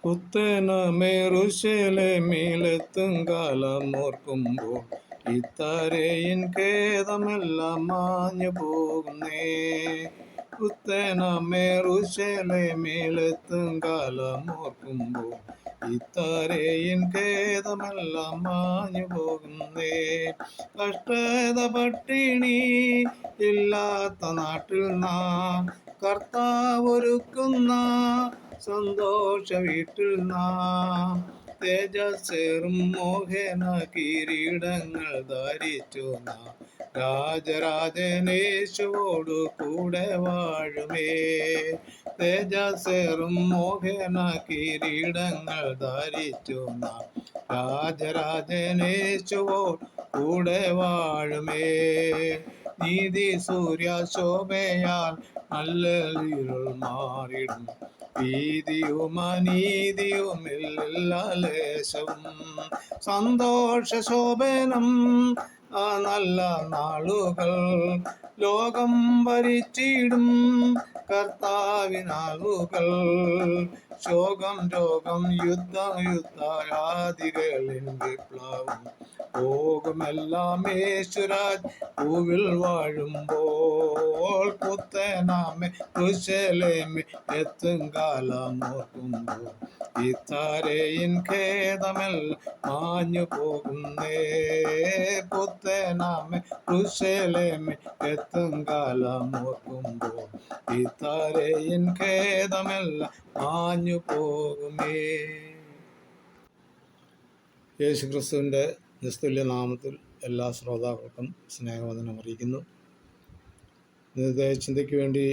പുത്തനമേറുശലേമിലെത്തും കാലം ഓർക്കുമ്പോൾ ഇത്തരയിൻ ഖേദമെല്ലാം മാഞ്ഞു പോകുന്നേ. പുത്തനമേറുശലേമിലെത്തും കാലം ഓർക്കുമ്പോൾ ഇത്തരയിൻ ഖേദമെല്ലാം മാഞ്ഞു പോകുന്നേ. കഷ്ടത പട്ടിണി ഇല്ലാത്ത നാട്ടിൽ നാം കർത്താവൊരുക്കുന്ന സന്തോഷ വീട്ടിൽ നാം തേജസ്സേറും മോഹന കിരീടങ്ങൾ ധരിച്ചു നാം രാജരാജനേശുവോടു കൂടെ വാഴുമേ. തേജസ്സേറും മോഹന കിരീടങ്ങൾ ധരിച്ചു നാം രാജരാജനേശുവോട് കൂടെ വാഴുമേ. നീതി സൂര്യശോഭയാൽ നല്ല ഇരുൾ മാറിടും, ഭീതിയും അനീതിയുമില്ല ലേശവും. സന്തോഷശോഭനം ആ നല്ല നാളുകൾ ലോകം ഭരിച്ചിടും കർത്താവിനാളുകൾ. ശോകം രോഗം യുദ്ധാദികളിൻ വിപ്ലവം പോകുമെല്ലാം യേശുരാജ് പൂവിൽ വാഴുമ്പോൾ. പുത്തനാമേ യെരൂശലേമിൽ എത്തും കാലം ഓർക്കുമ്പോൾ ഇത്തരയിൻ ഖേദമെല്ലാം മാഞ്ഞു പോകുന്നേ. പുത്തനാമേ യെരൂശലേമിൽ എത്തും കാലം ഓർക്കുമ്പോൾ ഇത്തരയിൻ ഖേദമെല്ലാം മാഞ്ഞു പോകുമേ. യേശുക്രിസ്തുവിൻ്റെ നിസ്തുല്യ നാമത്തിൽ എല്ലാ ശ്രോതാക്കൾക്കും സ്നേഹവന്ദനം അറിയിക്കുന്നു. ഇന്നത്തെ ചിന്തയ്ക്ക് വേണ്ടി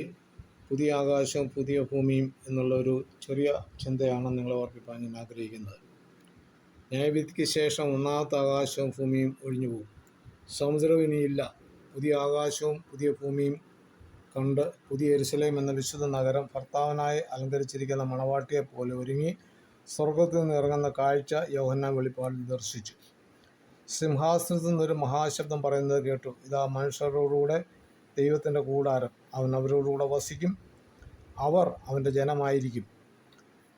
പുതിയ ആകാശവും പുതിയ ഭൂമിയും എന്നുള്ളൊരു ചെറിയ ചിന്തയാണ് നിങ്ങളെ ഓർപ്പിക്കാൻ ഞാൻ ആഗ്രഹിക്കുന്നത്. ന്യായവിധിക്ക് ശേഷം ഒന്നാമത്തെ ആകാശവും ഭൂമിയും ഒഴിഞ്ഞു പോകും, സമുദ്രവും ഇനിയില്ല. പുതിയ ആകാശവും പുതിയ ഭൂമിയും കണ്ട് പുതിയ യെരൂശലേം എന്ന വിശുദ്ധ നഗരം ഭർത്താവിനായി അലങ്കരിച്ചിരിക്കുന്ന മണവാട്ടിയെ പോലെ ഒരുങ്ങി സ്വർഗത്തിൽ നിന്ന് ഇറങ്ങുന്ന കാഴ്ച യോഹന്നാൻ വെളിപ്പാടിൽ ദർശിച്ചു. സിംഹാസനത്തിൽ നിന്നൊരു മഹാശബ്ദം പറയുന്നത് കേട്ടു, ഇതാ മനുഷ്യരോടുകൂടെ ദൈവത്തിൻ്റെ കൂടാരം, അവൻ അവരോടുകൂടെ വസിക്കും, അവർ അവൻ്റെ ജനമായിരിക്കും,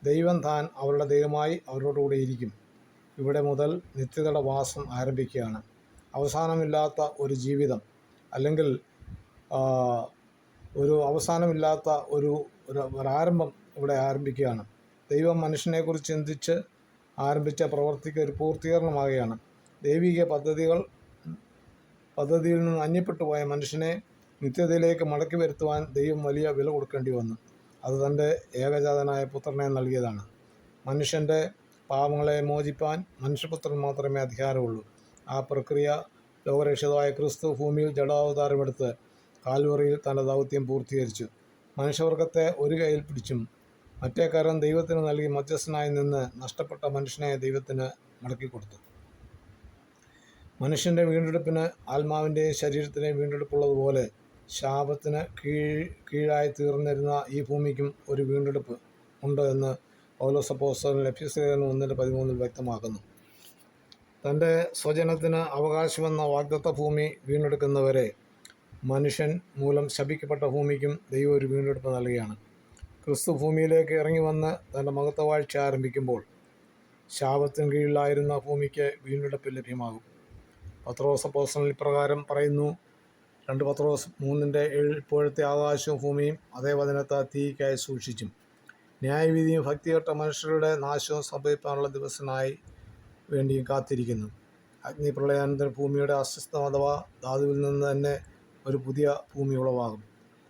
ദൈവം താൻ അവരുടെ ദൈവമായി അവരോടുകൂടെ ഇരിക്കും. ഇവിടെ മുതൽ നിത്യതയുടെ വാസം ആരംഭിക്കുകയാണ്. അവസാനമില്ലാത്ത ഒരു ജീവിതം, അല്ലെങ്കിൽ ഒരു അവസാനമില്ലാത്ത ഒരാരംഭം ഇവിടെ ആരംഭിക്കുകയാണ്. ദൈവം മനുഷ്യനെക്കുറിച്ച് ചിന്തിച്ച് ആരംഭിച്ച പ്രവൃത്തിക്ക് ഒരു പൂർത്തീകരണമാകുകയാണ്. ദൈവിക പദ്ധതിയിൽ നിന്ന് അന്യപ്പെട്ടു പോയ മനുഷ്യനെ നിത്യതയിലേക്ക് മടക്കി വരുത്തുവാൻ ദൈവം വലിയ വില കൊടുക്കേണ്ടി വന്നു. അത് തൻ്റെ ഏകജാതനായ പുത്രനെ നൽകിയതാണ്. മനുഷ്യൻ്റെ പാപങ്ങളെ മോചിപ്പാൻ മനുഷ്യപുത്രൻ മാത്രമേ അധികാരമുള്ളൂ. ആ പ്രക്രിയ ലോകരക്ഷിതാവായ ക്രിസ്തു ഭൂമിയിൽ ജഡാവതാരമെടുത്ത് കാൽവറിയിൽ തൻ്റെ ദൗത്യം പൂർത്തീകരിച്ചു. മനുഷ്യവർഗത്തെ ഒരു കൈയിൽ പിടിച്ചും മറ്റേ കരം ദൈവത്തിന് നൽകി മധ്യസ്ഥനായി നിന്ന് നഷ്ടപ്പെട്ട മനുഷ്യനെ ദൈവത്തിന് മടക്കിക്കൊടുത്തു. മനുഷ്യൻ്റെ വീണ്ടെടുപ്പിന് ആത്മാവിൻ്റെയും ശരീരത്തിൻ്റെയും വീണ്ടെടുപ്പുള്ളതുപോലെ ശാപത്തിന് കീഴായി തീർന്നിരുന്ന ഈ ഭൂമിക്കും ഒരു വീണ്ടെടുപ്പ് ഉണ്ട് എന്ന് പൗലോസ് അപ്പോസ്തലൻ എഫെസ്യർ 1:13 വ്യക്തമാക്കുന്നു. തൻ്റെ സ്വജനത്തിന് അവകാശമെന്ന വാഗ്ദത്ത ഭൂമി വീണ്ടെടുക്കുന്നവരെ മനുഷ്യൻ മൂലം ശപിക്കപ്പെട്ട ഭൂമിക്കും ദൈവം ഒരു വീണ്ടെടുപ്പ് നൽകുകയാണ്. ക്രിസ്തു ഭൂമിയിലേക്ക് ഇറങ്ങി വന്ന് തൻ്റെ മഹത്വവാഴ്ച ആരംഭിക്കുമ്പോൾ ശാപത്തിന് കീഴിലായിരുന്ന ഭൂമിക്ക് വീണ്ടെടുപ്പ് ലഭ്യമാകും. പത്രോസ് അപ്പോസ്തലൻ ഇപ്രകാരം പറയുന്നു, 2 പത്രോസ് 3:7 ഇപ്പോഴത്തെ ആകാശവും ഭൂമിയും അതേ വചനത്തെ തീയ്ക്കായി സൂക്ഷിച്ചും ന്യായവിധിയും ഭക്തികെട്ട മനുഷ്യരുടെ നാശവും സംഭവിക്കാനുള്ള ദിവസത്തിനായി വേണ്ടിയും കാത്തിരിക്കുന്നു. അഗ്നിപ്രളയാനന്തര ഭൂമിയുടെ അസ്വസ്ഥം അഥവാ ധാതുവിൽ നിന്ന് തന്നെ ഒരു പുതിയ ഭൂമി ഉളവാകും.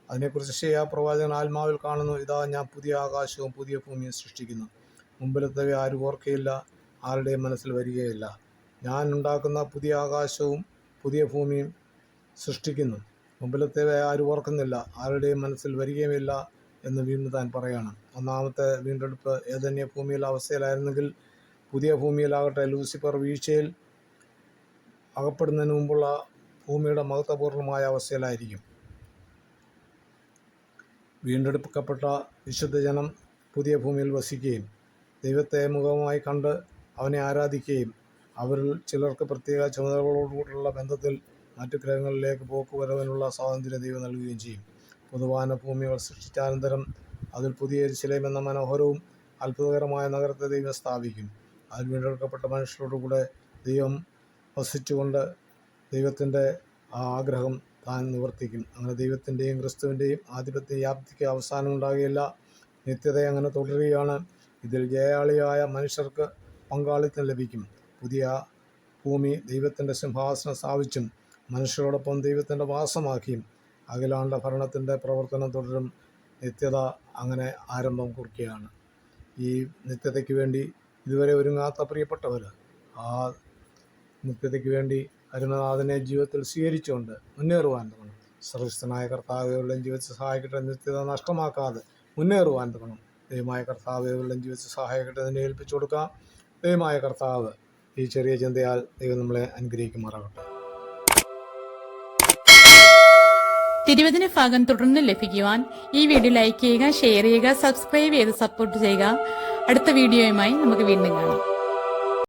അതിനെക്കുറിച്ച് യെശയ്യാ പ്രവാചകൻ ആത്മാവിൽ കാണുന്നു, ഇതാ ഞാൻ പുതിയ ആകാശവും പുതിയ ഭൂമിയും സൃഷ്ടിക്കുന്നു, മുമ്പിലത്തവ ആരും ഓർക്കയില്ല, ആരുടെയും മനസ്സിൽ വരികയില്ല. ഞാൻ ഉണ്ടാക്കുന്ന പുതിയ ആകാശവും പുതിയ ഭൂമിയും സൃഷ്ടിക്കുന്നു, മുമ്പിലത്തവ ആരും ഓർക്കുന്നില്ല, ആരുടെയും മനസ്സിൽ വരികയുമില്ല എന്ന് വീണ്ടും താൻ പറയണം. ഒന്നാമത്തെ വീണ്ടെടുപ്പ് ഏതന്യ ഭൂമിയിലെ അവസ്ഥയിലായിരുന്നെങ്കിൽ പുതിയ ഭൂമിയിലാകട്ടെ ലൂസിഫർ വീഴ്ചയിൽ അകപ്പെടുന്നതിന് മുമ്പുള്ള ഭൂമിയുടെ മഹത്വപൂർണമായ അവസ്ഥയിലായിരിക്കും. വീണ്ടെടുക്കപ്പെട്ട വിശുദ്ധജനം പുതിയ ഭൂമിയിൽ വസിക്കുകയും ദൈവത്തെ മുഖമായി കണ്ട് അവനെ ആരാധിക്കുകയും അവരിൽ ചിലർക്ക് പ്രത്യേക ചുമതലകളോടുകൂടിയുള്ള ബന്ധത്തിൽ മറ്റു ഗ്രഹങ്ങളിലേക്ക് പോക്കുവരവിനുള്ള സ്വാതന്ത്ര്യം ദൈവം നൽകുകയും ചെയ്യും. പൊതുവാന ഭൂമികൾ സൃഷ്ടിച്ചാനന്തരം അതിൽ പുതിയ യെരൂശലേം എന്ന മനോഹരവും അത്ഭുതകരമായ നഗരത്തെ ദൈവം സ്ഥാപിക്കും. അതിൽ വീണ്ടെടുക്കപ്പെട്ട മനുഷ്യരോടുകൂടെ ദൈവം വസിച്ചുകൊണ്ട് ദൈവത്തിൻ്റെ ആ ആഗ്രഹം താൻ നിവർത്തിക്കും. അങ്ങനെ ദൈവത്തിൻ്റെയും ക്രിസ്തുവിൻ്റെയും ആധിപത്യ വ്യാപ്തിക്ക് അവസാനം ഉണ്ടാകുകയില്ല. നിത്യത അങ്ങനെ തുടരുകയാണ്. ഇതിൽ ജയാളിയായ മനുഷ്യർക്ക് പങ്കാളിത്തം ലഭിക്കും. പുതിയ ഭൂമി ദൈവത്തിൻ്റെ സിംഹാസനം സ്ഥാപിച്ചും മനുഷ്യരോടൊപ്പം ദൈവത്തിൻ്റെ വാസമാക്കിയും അഖിലാണ്ട ഭരണത്തിൻ്റെ പ്രവർത്തനം തുടരും. നിത്യത അങ്ങനെ ആരംഭം കുറിക്കുകയാണ്. ഈ നിത്യതയ്ക്ക് വേണ്ടി ഇതുവരെ ഒരുങ്ങാത്ത പ്രിയപ്പെട്ടവർ ആ നിത്യതയ്ക്ക് വേണ്ടി അരുണനാഥനെ ജീവിതത്തിൽ സ്വീകരിച്ചുകൊണ്ട് മുന്നേറുവാൻ തുടങ്ങും. സർവശക്തനായ കർത്താവുകളുടെ ജീവിതത്തിൽ സഹായിക്കട്ടെ. നിത്യത നഷ്ടമാക്കാതെ മുന്നേറുവാൻ തുടങ്ങും. ദൈവമായ കർത്താവുകളുടെ ജീവിതത്തിൽ സഹായിക്കട്ടെ. അതിനെ ഏൽപ്പിച്ചു കൊടുക്കാം. ദൈവമായ കർത്താവ് ഈ ചെറിയ ചിന്തയാൽ ദൈവം നമ്മളെ അനുഗ്രഹിക്കുമാറാകട്ടെ. തിരുവചന ഭാഗം തുടർന്ന് ലഭിക്കുവാൻ ഈ വീഡിയോ ലൈക്ക് ചെയ്യുക, ഷെയർ ചെയ്യുക, സബ്സ്ക്രൈബ് ചെയ്ത് സപ്പോർട്ട് ചെയ്യുക. അടുത്ത വീഡിയോയുമായി നമുക്ക് വീണ്ടും കാണാം.